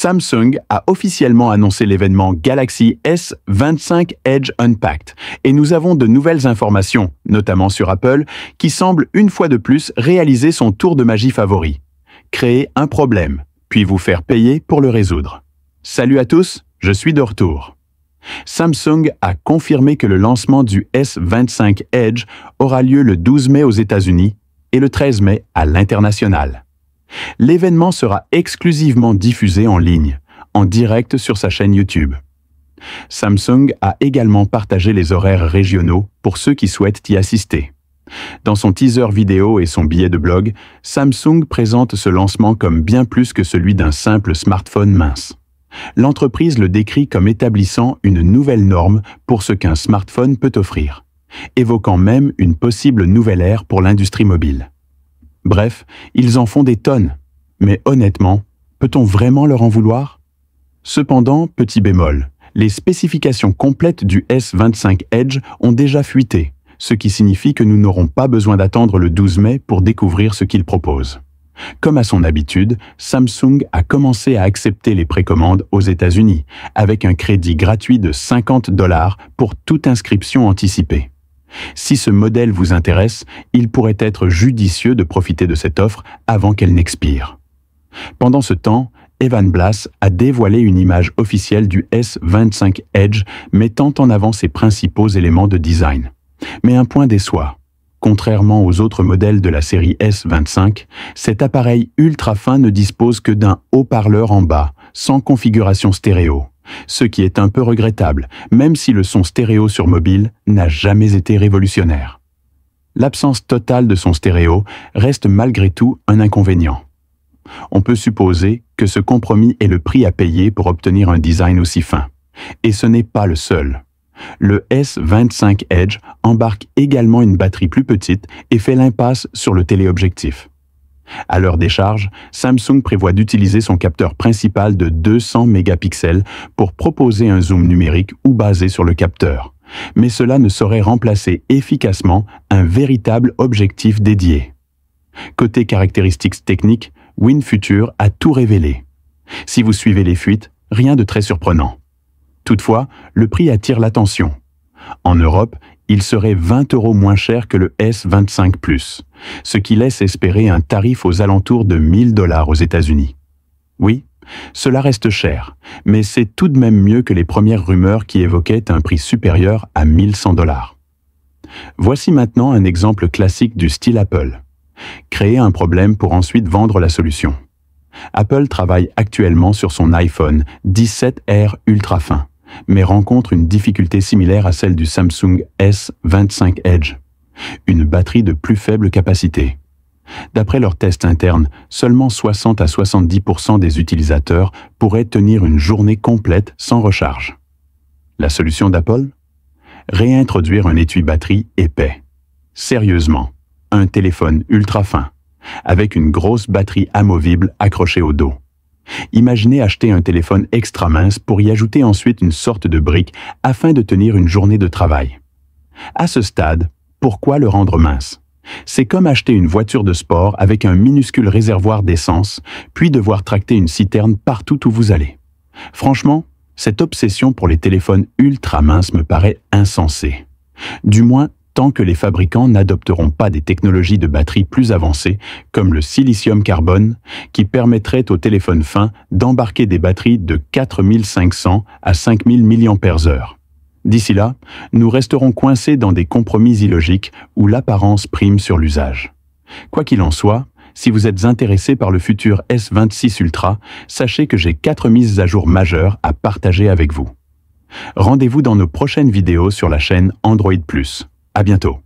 Samsung a officiellement annoncé l'événement Galaxy S25 Edge Unpacked et nous avons de nouvelles informations, notamment sur Apple, qui semble une fois de plus réaliser son tour de magie favori. Créer un problème, puis vous faire payer pour le résoudre. Salut à tous, je suis de retour. Samsung a confirmé que le lancement du S25 Edge aura lieu le 12 mai aux États-Unis et le 13 mai à l'international. L'événement sera exclusivement diffusé en ligne, en direct sur sa chaîne YouTube. Samsung a également partagé les horaires régionaux pour ceux qui souhaitent y assister. Dans son teaser vidéo et son billet de blog, Samsung présente ce lancement comme bien plus que celui d'un simple smartphone mince. L'entreprise le décrit comme établissant une nouvelle norme pour ce qu'un smartphone peut offrir, évoquant même une possible nouvelle ère pour l'industrie mobile. Bref, ils en font des tonnes. Mais honnêtement, peut-on vraiment leur en vouloir? Cependant, petit bémol, les spécifications complètes du S25 Edge ont déjà fuité, ce qui signifie que nous n'aurons pas besoin d'attendre le 12 mai pour découvrir ce qu'il propose. Comme à son habitude, Samsung a commencé à accepter les précommandes aux États-Unis, avec un crédit gratuit de $50 pour toute inscription anticipée. Si ce modèle vous intéresse, il pourrait être judicieux de profiter de cette offre avant qu'elle n'expire. Pendant ce temps, Evan Blass a dévoilé une image officielle du S25 Edge mettant en avant ses principaux éléments de design. Mais un point déçoit. Contrairement aux autres modèles de la série S25, cet appareil ultra fin ne dispose que d'un haut-parleur en bas, sans configuration stéréo. Ce qui est un peu regrettable, même si le son stéréo sur mobile n'a jamais été révolutionnaire. L'absence totale de son stéréo reste malgré tout un inconvénient. On peut supposer que ce compromis est le prix à payer pour obtenir un design aussi fin. Et ce n'est pas le seul. Le S25 Edge embarque également une batterie plus petite et fait l'impasse sur le téléobjectif. À l'heure des charges, Samsung prévoit d'utiliser son capteur principal de 200 mégapixels pour proposer un zoom numérique ou basé sur le capteur. Mais cela ne saurait remplacer efficacement un véritable objectif dédié. Côté caractéristiques techniques, WinFuture a tout révélé. Si vous suivez les fuites, rien de très surprenant. Toutefois, le prix attire l'attention. En Europe, il serait 20 € moins cher que le S25 Plus, ce qui laisse espérer un tarif aux alentours de $1000 aux États-Unis. Oui, cela reste cher, mais c'est tout de même mieux que les premières rumeurs qui évoquaient un prix supérieur à $1100. Voici maintenant un exemple classique du style Apple. Créer un problème pour ensuite vendre la solution. Apple travaille actuellement sur son iPhone 17R ultra fin, mais rencontre une difficulté similaire à celle du Samsung S25 Edge, une batterie de plus faible capacité. D'après leurs tests internes, seulement 60 à 70% des utilisateurs pourraient tenir une journée complète sans recharge. La solution d'Apple? Réintroduire un étui batterie épais. Sérieusement, un téléphone ultra fin, avec une grosse batterie amovible accrochée au dos. Imaginez acheter un téléphone extra mince pour y ajouter ensuite une sorte de brique afin de tenir une journée de travail. À ce stade, pourquoi le rendre mince? C'est comme acheter une voiture de sport avec un minuscule réservoir d'essence, puis devoir tracter une citerne partout où vous allez. Franchement, cette obsession pour les téléphones ultra minces me paraît insensée. Du moins, tant que les fabricants n'adopteront pas des technologies de batterie plus avancées, comme le silicium carbone, qui permettraient aux téléphones fins d'embarquer des batteries de 4500 à 5000 mAh. D'ici là, nous resterons coincés dans des compromis illogiques où l'apparence prime sur l'usage. Quoi qu'il en soit, si vous êtes intéressé par le futur S26 Ultra, sachez que j'ai 4 mises à jour majeures à partager avec vous. Rendez-vous dans nos prochaines vidéos sur la chaîne Android+. À bientôt.